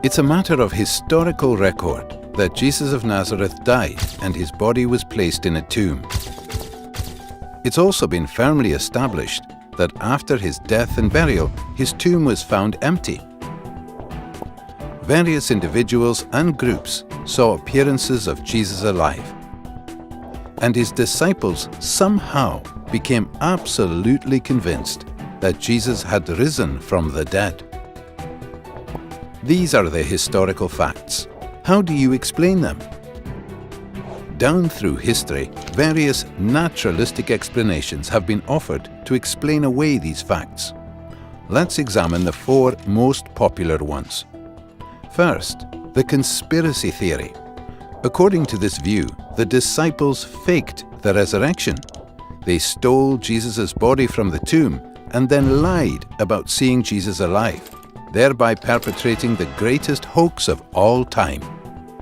It's a matter of historical record that Jesus of Nazareth died and his body was placed in a tomb. It's also been firmly established that after his death and burial, his tomb was found empty. Various individuals and groups saw appearances of Jesus alive, and his disciples somehow became absolutely convinced that Jesus had risen from the dead. These are the historical facts. How do you explain them? Down through history, various naturalistic explanations have been offered to explain away these facts. Let's examine the four most popular ones. First, the conspiracy theory. According to this view, the disciples faked the resurrection. They stole Jesus' body from the tomb and then lied about seeing Jesus alive, thereby perpetrating the greatest hoax of all time.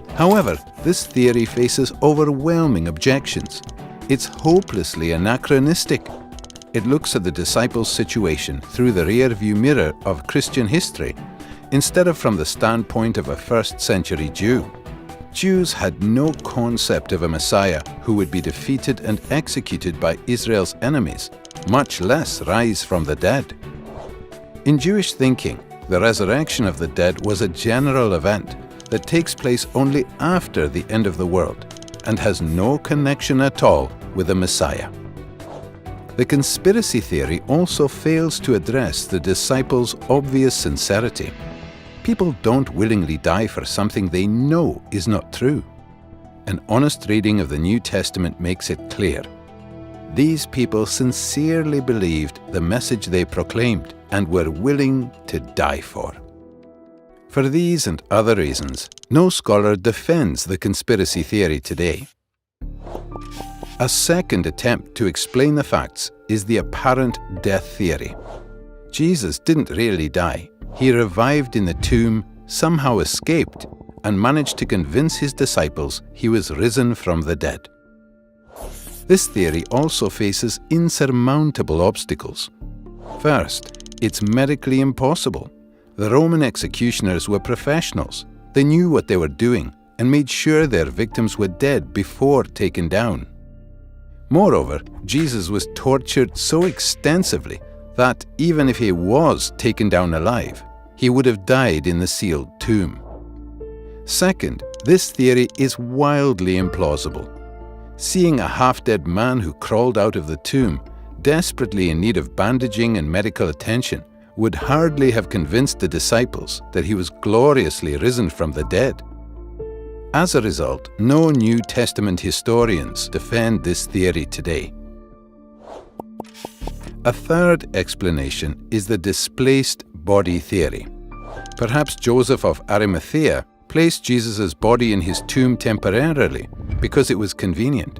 However, this theory faces overwhelming objections. It's hopelessly anachronistic. It looks at the disciples' situation through the rear-view mirror of Christian history, instead of from the standpoint of a first-century Jew. Jews had no concept of a Messiah who would be defeated and executed by Israel's enemies, much less rise from the dead. In Jewish thinking, the resurrection of the dead was a general event that takes place only after the end of the world and has no connection at all with the Messiah. The conspiracy theory also fails to address the disciples' obvious sincerity. People don't willingly die for something they know is not true. An honest reading of the New Testament makes it clear. These people sincerely believed the message they proclaimed and were willing to die for. For these and other reasons, no scholar defends the conspiracy theory today. A second attempt to explain the facts is the apparent death theory. Jesus didn't really die. He revived in the tomb, somehow escaped, and managed to convince his disciples he was risen from the dead. This theory also faces insurmountable obstacles. First, it's medically impossible. The Roman executioners were professionals. They knew what they were doing and made sure their victims were dead before taken down. Moreover, Jesus was tortured so extensively that even if he was taken down alive, he would have died in the sealed tomb. Second, this theory is wildly implausible. Seeing a half-dead man who crawled out of the tomb, desperately in need of bandaging and medical attention, would hardly have convinced the disciples that he was gloriously risen from the dead. As a result, no New Testament historians defend this theory today. A third explanation is the displaced body theory. Perhaps Joseph of Arimathea placed Jesus' body in his tomb temporarily because it was convenient.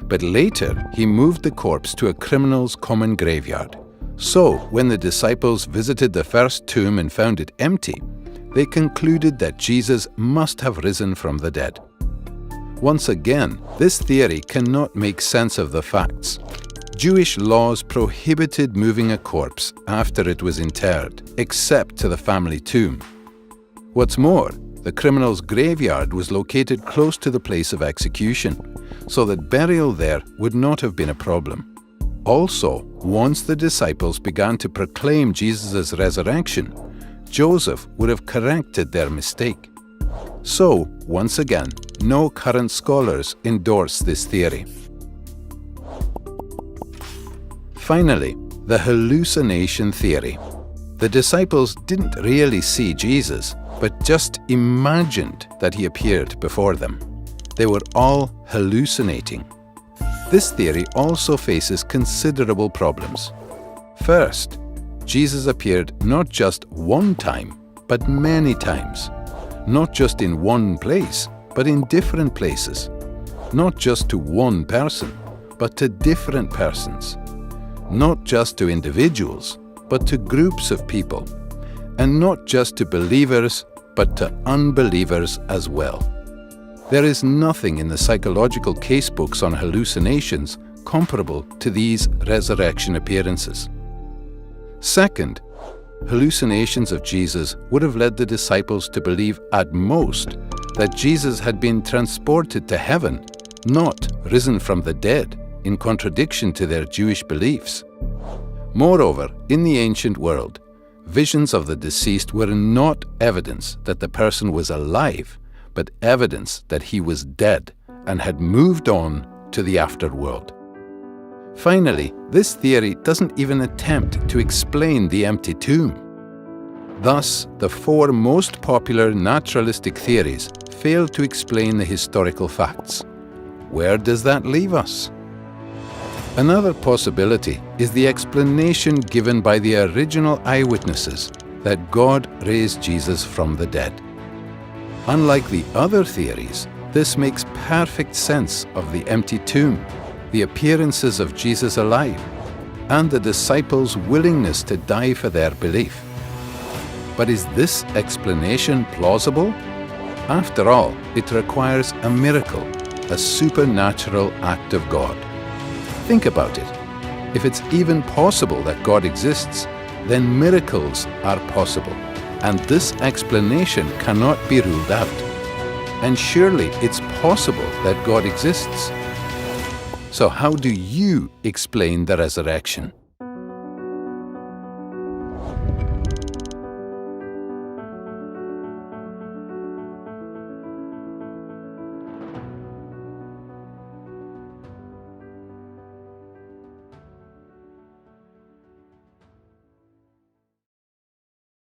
But later, he moved the corpse to a criminal's common graveyard. So, when the disciples visited the first tomb and found it empty, they concluded that Jesus must have risen from the dead. Once again, this theory cannot make sense of the facts. Jewish laws prohibited moving a corpse after it was interred, except to the family tomb. What's more, the criminal's graveyard was located close to the place of execution, so that burial there would not have been a problem. Also, once the disciples began to proclaim Jesus' resurrection, Joseph would have corrected their mistake. So, once again, no current scholars endorse this theory. Finally, the hallucination theory. The disciples didn't really see Jesus, but just imagined that he appeared before them. They were all hallucinating. This theory also faces considerable problems. First, Jesus appeared not just one time, but many times. Not just in one place, but in different places. Not just to one person, but to different persons. Not just to individuals, but to groups of people. And not just to believers, but to unbelievers as well. There is nothing in the psychological casebooks on hallucinations comparable to these resurrection appearances. Second, hallucinations of Jesus would have led the disciples to believe at most that Jesus had been transported to heaven, not risen from the dead, in contradiction to their Jewish beliefs. Moreover, in the ancient world, visions of the deceased were not evidence that the person was alive, but evidence that he was dead and had moved on to the afterworld. Finally, this theory doesn't even attempt to explain the empty tomb. Thus, the four most popular naturalistic theories fail to explain the historical facts. Where does that leave us? Another possibility is the explanation given by the original eyewitnesses that God raised Jesus from the dead. Unlike the other theories, this makes perfect sense of the empty tomb, the appearances of Jesus alive, and the disciples' willingness to die for their belief. But is this explanation plausible? After all, it requires a miracle, a supernatural act of God. Think about it. If it's even possible that God exists, then miracles are possible, and this explanation cannot be ruled out. And surely it's possible that God exists. So how do you explain the resurrection?